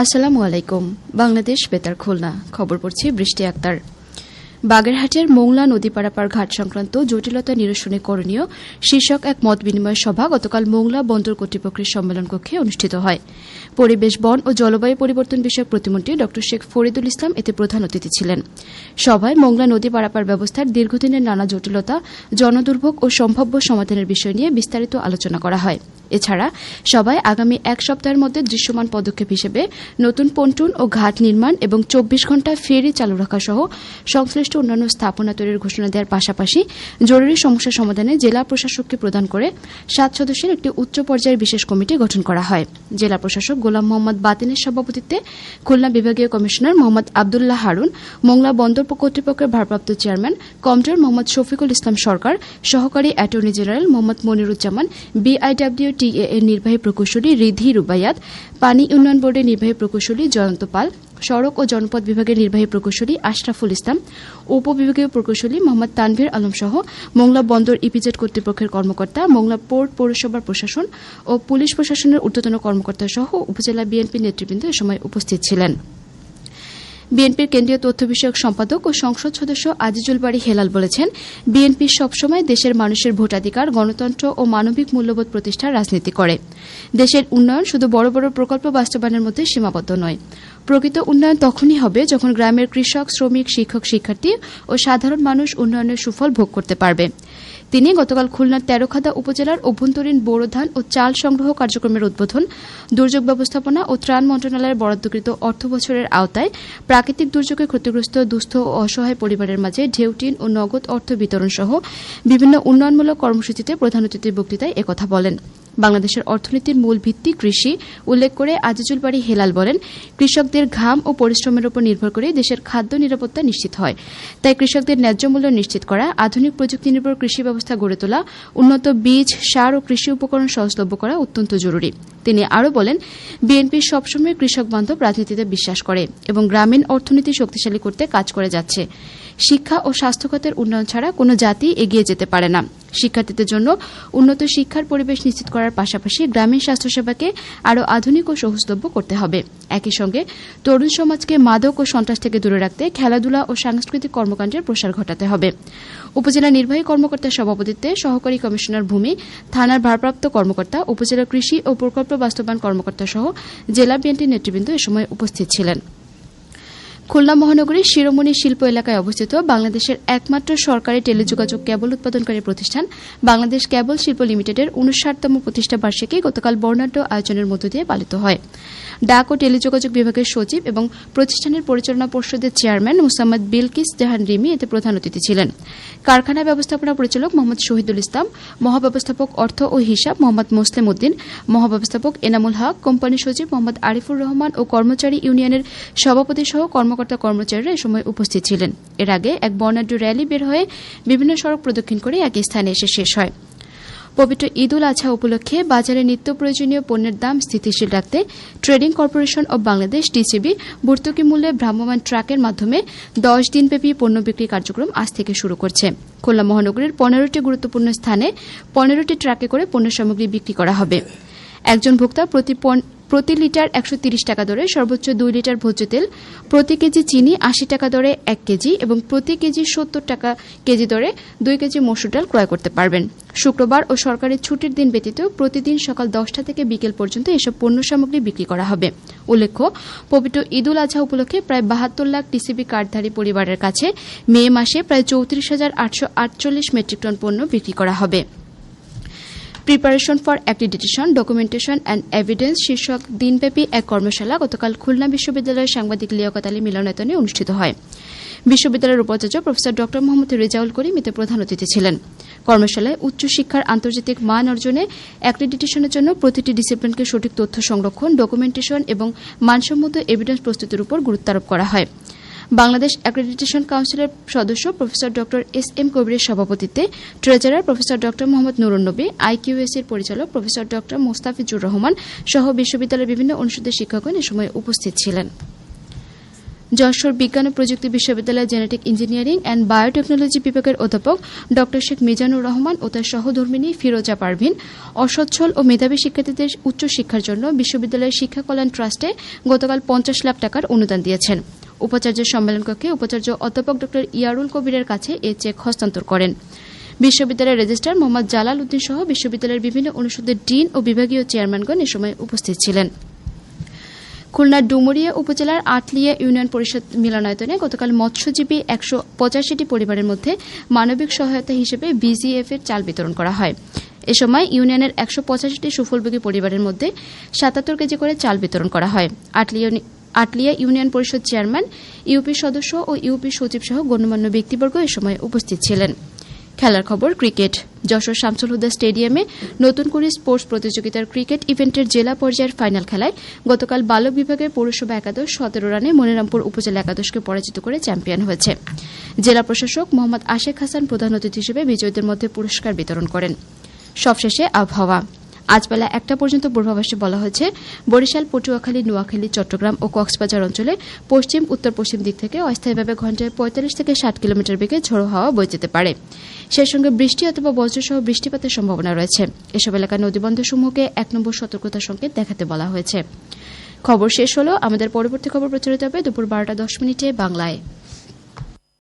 আসসালামু আলাইকুম। বাংলাদেশ বেতার খুলনা খবর পড়ছি বৃষ্টি আক্তার। বাগেরহাটের মোংলা নদী পারাপার ঘাট সংক্রান্ত জটিলতা নিরসনে করণীয় শীর্ষক এক মত বিনিময় সভা গতকাল মোংলা বন্দর কর্তৃপক্ষের সম্মেলন কক্ষে অনুষ্ঠিত হয়। পরিবেশ, বন ও জলবায়ু পরিবর্তন বিষয়ক প্রতিমন্ত্রী ড শেখ ফরিদুল ইসলাম এতে প্রধান অতিথি ছিলেন। সভায় মোংলা নদী পারাপার ব্যবস্থার দীর্ঘদিনের নানা জটিলতা, জনদুর্ভোগ ও সম্ভাব্য সমাধানের বিষয় নিয়ে বিস্তারিত আলোচনা করা হয়। এছাড়া সভায় আগামী এক সপ্তাহের মধ্যে দৃশ্যমান পদক্ষেপ হিসেবে নতুন পন্টুন ও ঘাট নির্মাণ এবং ২৪ ঘণ্টা ফেরি চালু রাখা সহ সংশ্লিষ্ট অন্যান্য স্থাপনা তৈরির ঘোষণা দেওয়ার পাশাপাশি জরুরি সমস্যা সমাধানে জেলা প্রশাসককে প্রদান করে ৭ সদস্যের একটি উচ্চ পর্যায়ের বিশেষ কমিটি গঠন করা হয়। জেলা প্রশাসক গোলাম মোহাম্মদ বাতিনের সভাপতিত্বে খুলনা বিভাগীয় কমিশনার মোহাম্মদ আবদুল্লাহ হারুন, মোংলা বন্দর কর্তৃপক্ষের ভারপ্রাপ্ত চেয়ারম্যান কমডোর মোহাম্মদ শফিকুল ইসলাম সরকার, সহকারী attorney general Mohammad Moniruzzaman, BIWTA এর নির্বাহী প্রকৌশলী রিধি রুবাইয়াত, পানি উন্নয়ন বোর্ডের নির্বাহী প্রকৌশলী জয়ন্ত পাল, সড়ক ও জনপথ বিভাগের নির্বাহী প্রকৌশলী আশরাফুল ইসলাম, উপবিভাগীয় প্রকৌশলী মোহাম্মদ তানভীর আলম সহ মোংলা বন্দর ইপিজেড কর্তৃপক্ষের কর্মকর্তা, মোংলা পোর্ট পৌরসভার প্রশাসন ও পুলিশ প্রশাসনের ঊর্ধ্বতন কর্মকর্তা সহ উপজেলা বিএনপি নেতৃবৃন্দ এ সময় উপস্থিত ছিলেন। বিএনপির কেন্দ্রীয় তথ্য বিষয়ক সম্পাদক ও সংসদ সদস্য আজিজুল বারী হেলাল বলেছেন, বিএনপি সবসময় দেশের মানুষের ভোটাধিকার, গণতন্ত্র ও মানবিক মূল্যবোধ প্রতিষ্ঠার রাজনীতি করে। দেশের উন্নয়ন শুধু বড় বড় প্রকল্প বাস্তবায়নের মধ্যে সীমাবদ্ধ নয়। প্রকৃত উন্নয়ন তখনই হবে যখন গ্রামের কৃষক, শ্রমিক, শিক্ষক, শিক্ষার্থী ও সাধারণ মানুষ উন্নয়নের সুফল ভোগ করতে পারবে। তিনি গতকাল খুলনার তেরোখাদা উপজেলার অভ্যন্তরীণ বোরো ধান ও চাল সংগ্রহ কার্যক্রমের উদ্বোধন, দুর্যোগ ব্যবস্থাপনা ও ত্রাণ মন্ত্রণালয়ের বরাদ্দকৃত অর্থ বছরের আওতায় প্রাকৃতিক দুর্যোগে ক্ষতিগ্রস্ত দুস্থ ও অসহায় পরিবারের মাঝে ঢেউটিন ও নগদ অর্থ বিতরণ সহ বিভিন্ন উন্নয়নমূলক কর্মসূচিতে প্রধান অতিথির বক্তৃতায় একথা বলেন। বাংলাদেশের অর্থনীতির মূল ভিত্তি কৃষি উল্লেখ করে আজিজুল বারী হেলাল বলেন, কৃষকদের ঘাম ও পরিশ্রমের উপর নির্ভর করে দেশের খাদ্য নিরাপত্তা নিশ্চিত হয়। তাই কৃষকদের ন্যায্য মূল্য নিশ্চিত করা, আধুনিক প্রযুক্তি নির্ভর কৃষি ব্যবস্থা গড়ে তোলা, উন্নত বীজ, সার ও কৃষি উপকরণ সহজলভ্য করা অত্যন্ত জরুরি। তিনি আরও বলেন, বিএনপি সবসময় কৃষক বান্ধব রাজনীতিতে বিশ্বাস করে এবং গ্রামীণ অর্থনীতি শক্তিশালী করতে কাজ করে যাচ্ছে। শিক্ষা ও স্বাস্থ্যখাতের উন্নয়ন ছাড়া কোনো জাতি এগিয়ে যেতে পারে না। শিক্ষার্থীদের জন্য উন্নত শিক্ষার পরিবেশ নিশ্চিত করার পাশাপাশি গ্রামীণ স্বাস্থ্যসেবাকে আরও আধুনিক ও সহজলভ্য করতে হবে। একই সঙ্গে তরুণ সমাজকে মাদক ও সন্ত্রাস থেকে দূরে রাখতে খেলাধুলা ও সাংস্কৃতিক কর্মকাণ্ডের প্রসার ঘটাতে হবে। উপজেলা নির্বাহী কর্মকর্তার সভাপতিত্বে সহকারী কমিশনার ভূমি, থানার ভারপ্রাপ্ত কর্মকর্তা, উপজেলা কৃষি ও প্রকল্প বাস্তবায়ন কর্মকর্তা সহ জেলা বিএনপির নেতৃবৃন্দ এ সময় উপস্থিত ছিলেন। খুলনা মহানগরীর শিরোমণি শিল্প এলাকায় অবস্থিত বাংলাদেশের একমাত্র সরকারি টেলিযোগাযোগ কেবল উৎপাদনকারী প্রতিষ্ঠান বাংলাদেশ কেবল শিল্প লিমিটেডের ৫৯তম প্রতিষ্ঠা বার্ষিকী গতকাল বর্ণাঢ্য আয়োজনের মধ্য দিয়ে পালিত হয়। ডাক ও টেলিযোগাযোগ বিভাগের সচিব এবং প্রতিষ্ঠানের পরিচালনা পর্ষদের চেয়ারম্যান মোসাম্মদ বিলকিস জাহান রিমি এতে প্রধান অতিথি ছিলেন। কারখানা ব্যবস্থাপনা পরিচালক মোহাম্মদ শহীদুল ইসলাম, মহাব্যবস্থাপক অর্থ ও হিসাব মোহাম্মদ মোসলেম উদ্দিন, মহাব্যবস্থাপক এনামুল হক, কোম্পানি সচিব মোহাম্মদ আরিফুর রহমান ও কর্মচারী ইউনিয়নের সভাপতি সহ কর্মচারীরা এ সময় উপস্থিত ছিলেন। এর আগে এক বর্ণাঢ্য র্যালি বের হয়ে বিভিন্ন সড়ক প্রদক্ষিণ করে একই স্থানে এসে শেষ হয়। পবিত্র ঈদ উল আজহা উপলক্ষে বাজারে নিত্য প্রয়োজনীয় পণ্যের দাম স্থিতিশীল রাখতে trading corporation of Bangladesh TCB ভর্তুকি মূল্যে ভ্রাম্যমাণ ট্রাকের মাধ্যমে ১০ দিনব্যাপী পণ্য বিক্রি কার্যক্রম আজ থেকে শুরু করছে। খুলনা মহানগরীর ১৫টি গুরুত্বপূর্ণ স্থানে ১৫টি ট্রাকে করে পণ্য সামগ্রী বিক্রি করা হবে। একজন ভোক্তা প্রতি লিটার ১৩০ টাকা দরে সর্বোচ্চ ২ লিটার ভোজ্য তেল, প্রতি কেজি চিনি ৮০ টাকা দরে ১ কেজি এবং প্রতি কেজি ৭০ টাকা কেজি দরে ২ কেজি মসুর ডাল ক্রয় করতে পারবেন। শুক্রবার ও সরকারি ছুটির দিন ব্যতীত প্রতিদিন সকাল ১০টা থেকে বিকেল পর্যন্ত এসব পণ্য সামগ্রী বিক্রি করা হবে। উল্লেখ্য, পবিত্র ঈদ উল আজহা উপলক্ষে প্রায় ৭২ লাখ টিসিবি কার্ডধারী পরিবারের কাছে মে মাসে প্রায় ৩৪,৮৪৮ মেট্রিক টন পণ্য বিক্রি করা হবে। Preparation for accreditation, documentation and evidence শীর্ষক দিনব্যাপী এক কর্মশালা গতকাল খুলনা বিশ্ববিদ্যালয়ের সাংবাদিক লিয়াকত আলী মিলনায়তনে অনুষ্ঠিত হয়। বিশ্ববিদ্যালয়ের উপাচার্য প্রফেসর ড মোহাম্মদ রেজাউল করিম এতে প্রধান অতিথি ছিলেন। কর্মশালায় উচ্চশিক্ষার আন্তর্জাতিক মান অর্জনে অ্যাক্রিডিটেশনের জন্য প্রতিটি ডিসিপ্লিনকে সঠিক তথ্য সংরক্ষণ, ডকুমেন্টেশন এবং মানসম্মত এভিডেন্স প্রস্তুতির উপর গুরুত্ব আরোপ করা হয়। বাংলাদেশ অ্যাক্রিডিটেশন কাউন্সিলের সদস্য প্রফেসর ড এস.এম. কবিরের সভাপতিত্বে ট্রেজারার প্রফেসর ড মোহাম্মদ নুরুন নবী, আইকিউএসির পরিচালক প্রফেসর ড মোস্তাফিজুর রহমান সহ বিশ্ববিদ্যালয়ের বিভিন্ন অনুষদের শিক্ষকগণ এ সময় উপস্থিত ছিলেন। যশোর বিজ্ঞান ও প্রযুক্তি বিশ্ববিদ্যালয়ের জেনেটিক ইঞ্জিনিয়ারিং অ্যান্ড বায়োটেকনোলজি বিভাগের অধ্যাপক ড শেখ মিজানুর রহমান ও তার সহধর্মিণী ফিরোজা পারভিন অসচ্ছল ও মেধাবী শিক্ষার্থীদের উচ্চশিক্ষার জন্য বিশ্ববিদ্যালয়ের শিক্ষা কল্যাণ ট্রাস্টে গতকাল 50 লাখ টাকার অনুদান দিয়েছেন। উপাচার্যের সম্মেলন কক্ষে উপাচার্য অধ্যাপক ড ইয়ারুল কবিরের কাছে এ চেক হস্তান্তর করেন। বিশ্ববিদ্যালয়ের রেজিস্ট্রার মোহাম্মদ জালাল উদ্দিন সহ বিশ্ববিদ্যালয়ের বিভিন্ন অনুষদের ডিন ও বিভাগীয় চেয়ারম্যানগণ এ সময় উপস্থিত ছিলেন। খুলনার ডুমুরিয়া উপজেলার আটলিয়া ইউনিয়ন পরিষদ মিলনায়তনে গতকাল মৎস্যজীবী 185টি পরিবারের মধ্যে মানবিক সহায়তা হিসেবে বিজিএফ এর চাল বিতরণ করা হয়। এ সময় ইউনিয়নের 185টি সুফলভোগী পরিবারের মধ্যে 77 কেজি করে চাল বিতরণ করা হয়। আটলিয়া ইউনিয়ন পরিষদ চেয়ারম্যান, ইউপি সদস্য ও ইউপি সচিব সহ গণ্যমান্য ব্যক্তিবর্গ এ সময় উপস্থিত ছিলেন। খেলার খবর ক্রিকেট। যশোর শামসুল হুদা স্টেডিয়ামে নতুন করে স্পোর্টস প্রতিযোগিতার ক্রিকেট ইভেন্টের জেলা পর্যায়ের ফাইনাল খেলায় গতকাল বালক বিভাগের পৌরসভা একাদশ 17 রানে মনিরামপুর উপজেলা একাদশকে পরাজিত করে চ্যাম্পিয়ন হয়েছে। জেলা প্রশাসক মোহাম্মদ আশেক হাসান প্রধান অতিথি হিসেবে বিজয়ীদের মধ্যে পুরস্কার বিতরণ করেন। সবশেষে আবহাওয়া। আজ বেলা 1টা পর্যন্ত পূর্বাভাসে বলা হয়েছে বরিশাল, পটুয়াখালী, নোয়াখালী, চট্টগ্রাম ও কক্সবাজার অঞ্চলে পশ্চিম উত্তর পশ্চিম দিক থেকে অস্থায়ীভাবে ঘণ্টায় 45 থেকে 60 কিলোমিটার বেগে ঝোড়ো হাওয়া বয়ে যেতে পারে। সেই সঙ্গে বৃষ্টি অথবা বজ্রসহ বৃষ্টিপাতের সম্ভাবনা রয়েছে। এসব এলাকার নদীবন্দরসমূহকে 1 নম্বর সতর্কতা সংকেত দেখাতে বলা হয়েছে। খবর শেষ হলো। আমাদের পরবর্তী খবর প্রচারিত হবে দুপুর 12টা 10 মিনিটে বাংলায়।